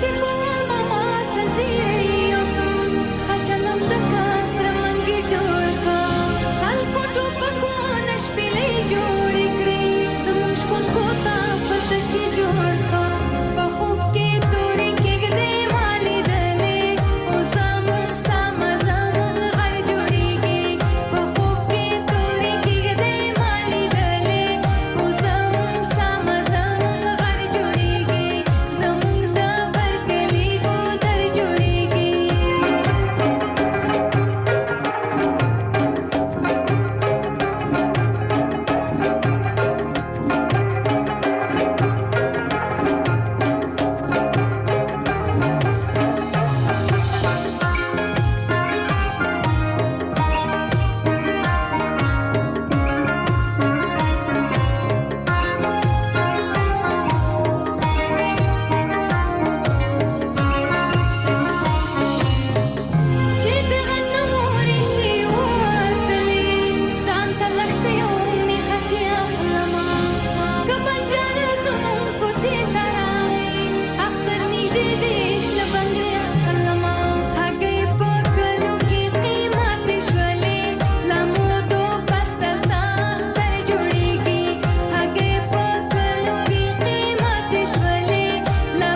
چې کوچل ماما ته زیری یوسم خجلم د کاسر منګي جوړ کا خلکو ټوپکونه شپېلې جوړې کړې زموږ شپون کوتا پتکي جوړ کا په خوب کې تورې کېږدې ما لیدلې اوس زموږ ستا مزه موږ غر جوړېږي په خوب کې تورې کېږدې ما لیدلې اوس زموږ ستا مزه موږ غر جوړېږي زموږ د برکلي ګودر جوړېږي چې د غنمو ریښې ووتلې ځان ته لښتې او میخه کې اخلمه که بنجار زموږ کوڅې ته راغی اختر نږدې دی شنه بنګړې اخلمه هګۍ په کلو کې قیمتې شولې له مودو پس دلته اختر جوړېږي هګۍ په کلو کې قیمتې شولې له